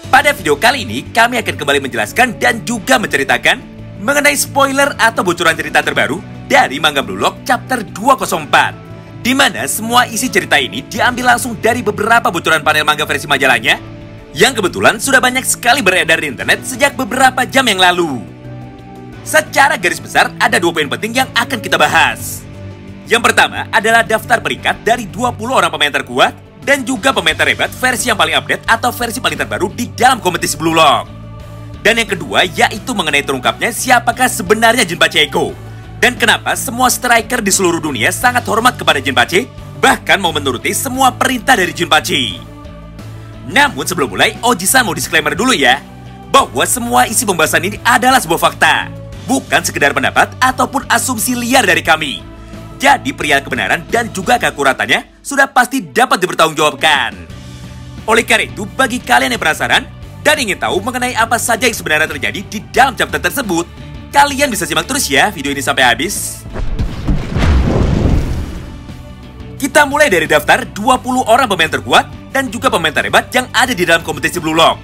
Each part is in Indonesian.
Pada video kali ini, kami akan kembali menjelaskan dan juga menceritakan mengenai spoiler atau bocoran cerita terbaru dari manga Blue Lock chapter 204, di mana semua isi cerita ini diambil langsung dari beberapa bocoran panel manga versi majalahnya yang kebetulan sudah banyak sekali beredar di internet sejak beberapa jam yang lalu. Secara garis besar, ada 2 poin penting yang akan kita bahas. Yang pertama adalah daftar peringkat dari 20 orang pemain terkuat dan juga pemain terhebat versi yang paling update atau versi paling terbaru di dalam kompetisi Blue Lock. Dan yang kedua yaitu mengenai terungkapnya siapakah sebenarnya Jinpachi Eko dan kenapa semua striker di seluruh dunia sangat hormat kepada Jinpachi, bahkan mau menuruti semua perintah dari Jinpachi. Namun sebelum mulai, Oji-san mau disclaimer dulu ya, bahwa semua isi pembahasan ini adalah sebuah fakta, bukan sekedar pendapat ataupun asumsi liar dari kami. Jadi perihal kebenaran dan juga keakuratannya sudah pasti dapat dipertanggungjawabkan. Oleh karena itu, bagi kalian yang penasaran dan ingin tahu mengenai apa saja yang sebenarnya terjadi di dalam chapter tersebut, kalian bisa simak terus ya video ini sampai habis. Kita mulai dari daftar 20 orang pemain terkuat dan juga pemain terhebat yang ada di dalam kompetisi Blue Lock,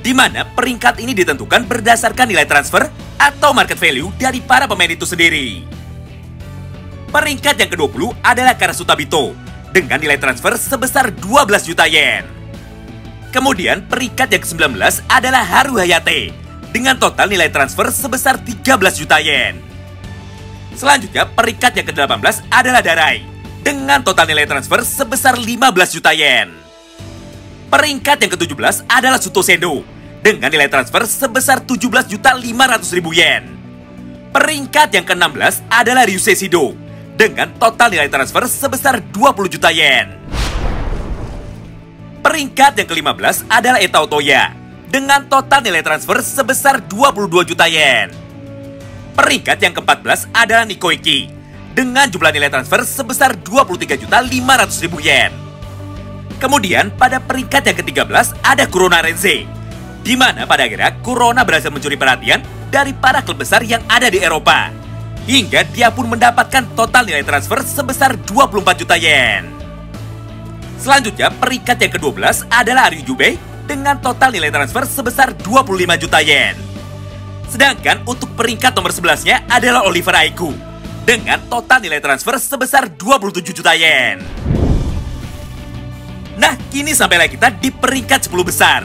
di mana peringkat ini ditentukan berdasarkan nilai transfer atau market value dari para pemain itu sendiri. Peringkat yang ke-20 adalah Karasuta Bito dengan nilai transfer sebesar 12 juta yen. Kemudian peringkat yang ke-19 adalah Haru Hayate dengan total nilai transfer sebesar 13 juta yen. Selanjutnya peringkat yang ke-18 adalah Darai dengan total nilai transfer sebesar 15 juta yen. Peringkat yang ke-17 adalah Suto Sendo dengan nilai transfer sebesar 17.500.000 yen. Peringkat yang ke-16 adalah Ryusei Shido dengan total nilai transfer sebesar 20 juta yen. Peringkat yang ke-15 adalah Etao Toya dengan total nilai transfer sebesar 22 juta yen. Peringkat yang ke-14 adalah Nikoiki dengan jumlah nilai transfer sebesar 23.500.000 yen. Kemudian pada peringkat yang ke-13 ada Kurona Renze, di mana pada akhirnya Kurona berhasil mencuri perhatian dari para klub besar yang ada di Eropa, hingga dia pun mendapatkan total nilai transfer sebesar 24 juta yen. Selanjutnya peringkat yang ke-12 adalah Ryujubei dengan total nilai transfer sebesar 25 juta yen. Sedangkan untuk peringkat nomor 11-nya adalah Oliver Aiku dengan total nilai transfer sebesar 27 juta yen. Nah, kini sampailah kita di peringkat 10 besar,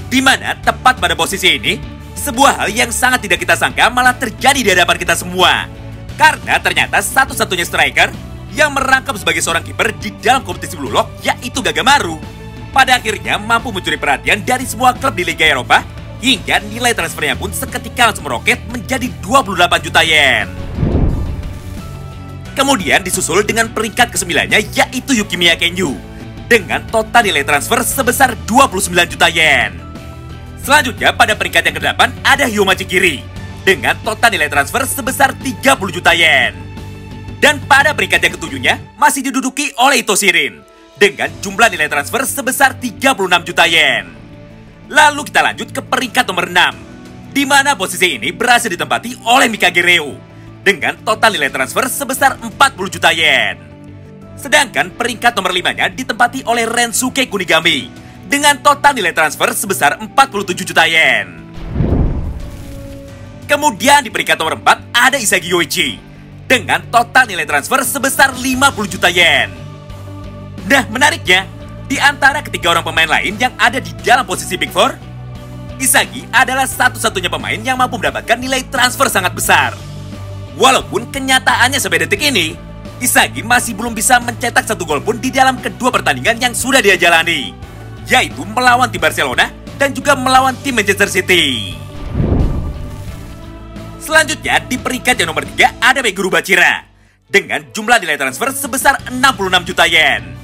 di mana tepat pada posisi ini sebuah hal yang sangat tidak kita sangka malah terjadi di hadapan kita semua. Karena ternyata satu-satunya striker yang merangkap sebagai seorang kiper di dalam kompetisi Blue Lock, yaitu Gagamaru, pada akhirnya mampu mencuri perhatian dari semua klub di Liga Eropa, hingga nilai transfernya pun seketika langsung meroket menjadi 28 juta yen. Kemudian disusul dengan peringkat ke-9-nya yaitu Yukimiya Kenyu dengan total nilai transfer sebesar 29 juta yen. Selanjutnya pada peringkat yang ke-8 ada Hyomachi Kiri dengan total nilai transfer sebesar 30 juta yen. Dan pada peringkat yang ke-7-nya masih diduduki oleh Ito Shirin dengan jumlah nilai transfer sebesar 36 juta yen. Lalu kita lanjut ke peringkat nomor 6, di mana posisi ini berhasil ditempati oleh Mikage Reo dengan total nilai transfer sebesar 40 juta yen. Sedangkan peringkat nomor 5-nya ditempati oleh Rensuke Kunigami dengan total nilai transfer sebesar 47 juta yen. Kemudian di peringkat nomor 4 ada Isagi Yoichi dengan total nilai transfer sebesar 50 juta yen. Nah, menariknya, di antara ketiga orang pemain lain yang ada di dalam posisi Big Four, Isagi adalah satu-satunya pemain yang mampu mendapatkan nilai transfer sangat besar. Walaupun kenyataannya sampai detik ini, Isagi masih belum bisa mencetak satu gol pun di dalam kedua pertandingan yang sudah dia jalani, yaitu melawan tim Barcelona dan juga melawan tim Manchester City. Selanjutnya di peringkat yang nomor 3 ada Meguru Bachira dengan jumlah nilai transfer sebesar 66 juta yen.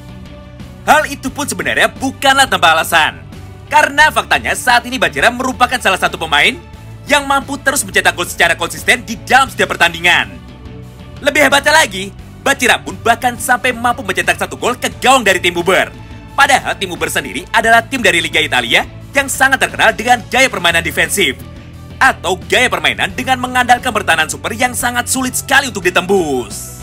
Hal itu pun sebenarnya bukanlah tanpa alasan, karena faktanya saat ini Bachira merupakan salah satu pemain yang mampu terus mencetak gol secara konsisten di dalam setiap pertandingan. Lebih hebatnya lagi, Bachira pun bahkan sampai mampu mencetak satu gol ke gawang dari tim Uber. Padahal tim Uber sendiri adalah tim dari Liga Italia yang sangat terkenal dengan gaya permainan defensif, atau gaya permainan dengan mengandalkan pertahanan super yang sangat sulit sekali untuk ditembus.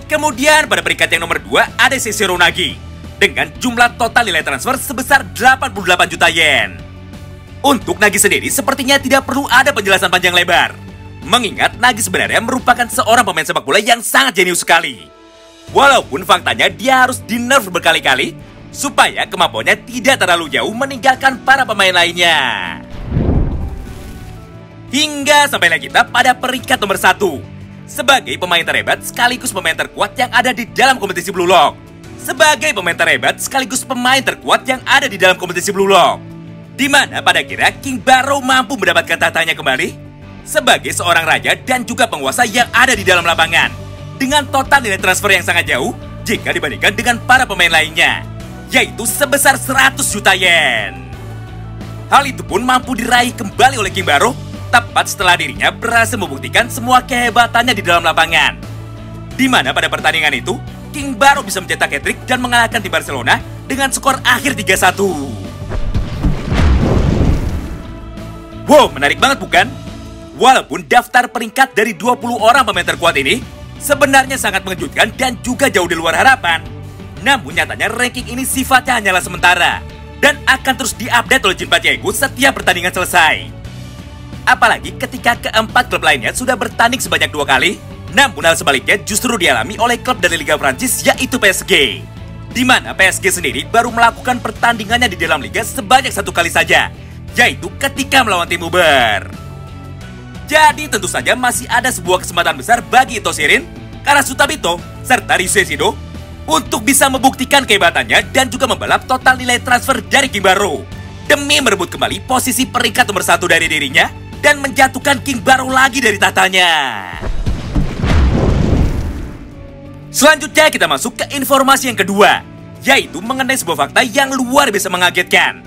Kemudian pada peringkat yang nomor 2 ada Seishiro Nagi dengan jumlah total nilai transfer sebesar 88 juta yen. Untuk Nagi sendiri sepertinya tidak perlu ada penjelasan panjang lebar. Mengingat Nagi sebenarnya merupakan seorang pemain sepak bola yang sangat jenius sekali. Walaupun faktanya dia harus di-nerf berkali-kali supaya kemampuannya tidak terlalu jauh meninggalkan para pemain lainnya. Hingga sampailah kita pada peringkat nomor 1 sebagai pemain terhebat sekaligus pemain terkuat yang ada di dalam kompetisi Blue Lock. Sebagai pemain terhebat sekaligus pemain terkuat yang ada di dalam kompetisi Blue Lock, di mana pada akhirnya King Barrow mampu mendapatkan tahtanya kembali sebagai seorang raja dan juga penguasa yang ada di dalam lapangan dengan total nilai transfer yang sangat jauh jika dibandingkan dengan para pemain lainnya, yaitu sebesar 100 juta yen. Hal itu pun mampu diraih kembali oleh King Barrow tepat setelah dirinya berhasil membuktikan semua kehebatannya di dalam lapangan. Di mana pada pertandingan itu, King Barrow bisa mencetak hat-trick dan mengalahkan tim Barcelona dengan skor akhir 3-1. Wow, menarik banget bukan? Walaupun daftar peringkat dari 20 orang pemain terkuat ini sebenarnya sangat mengejutkan dan juga jauh di luar harapan, namun nyatanya ranking ini sifatnya hanyalah sementara dan akan terus diupdate oleh Jinpachi Ego setiap pertandingan selesai. Apalagi ketika keempat klub lainnya sudah bertanding sebanyak 2 kali, namun hal sebaliknya justru dialami oleh klub dari Liga Prancis yaitu PSG. Di mana PSG sendiri baru melakukan pertandingannya di dalam Liga sebanyak 1 kali saja, yaitu ketika melawan tim Uber. Jadi tentu saja masih ada sebuah kesempatan besar bagi Ito Shirin, Karasutabito, serta Ryusuke Shido untuk bisa membuktikan kehebatannya dan juga membalap total nilai transfer dari King Barrow demi merebut kembali posisi peringkat nomor 1 dari dirinya dan menjatuhkan King Barrow lagi dari tahtanya. Selanjutnya kita masuk ke informasi yang kedua, yaitu mengenai sebuah fakta yang luar biasa mengagetkan.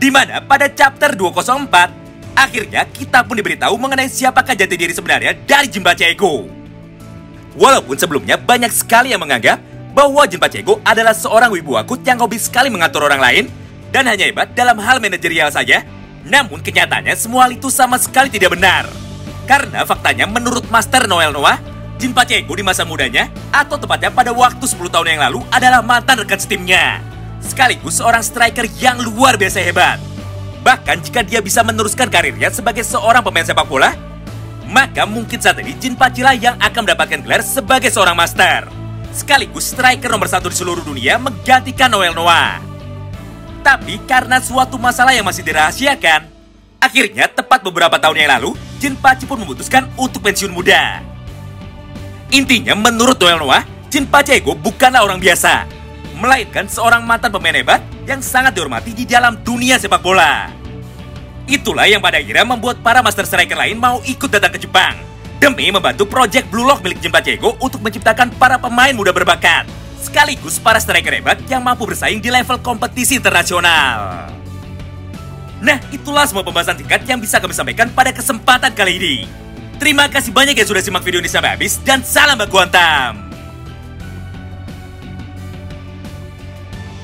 Di mana pada chapter 204, akhirnya kita pun diberitahu mengenai siapakah jati diri sebenarnya dari Jinpachi Ego. Walaupun sebelumnya banyak sekali yang menganggap bahwa Jinpachi Ego adalah seorang wibu akut yang hobi sekali mengatur orang lain dan hanya hebat dalam hal manajerial saja, namun kenyataannya semua hal itu sama sekali tidak benar. Karena faktanya menurut Master Noel Noah, Jinpachi Ego di masa mudanya, atau tepatnya pada waktu 10 tahun yang lalu adalah mantan rekan setimnya, sekaligus seorang striker yang luar biasa hebat. Bahkan jika dia bisa meneruskan karirnya sebagai seorang pemain sepak bola, maka mungkin saat ini Jinpachi lah yang akan mendapatkan gelar sebagai seorang master, sekaligus striker nomor 1 di seluruh dunia menggantikan Noel Noah. Tapi karena suatu masalah yang masih dirahasiakan, akhirnya tepat beberapa tahun yang lalu, Jinpachi pun memutuskan untuk pensiun muda. Intinya menurut Noel Noah, Jinpachi Ego bukanlah orang biasa, melainkan seorang mantan pemain hebat yang sangat dihormati di dalam dunia sepak bola. Itulah yang pada akhirnya membuat para master striker lain mau ikut datang ke Jepang demi membantu proyek Blue Lock milik Jinpachi Ego untuk menciptakan para pemain muda berbakat, sekaligus para striker hebat yang mampu bersaing di level kompetisi internasional. Nah, itulah semua pembahasan singkat yang bisa kami sampaikan pada kesempatan kali ini. Terima kasih banyak yang sudah simak video ini sampai habis dan salam baku hantam.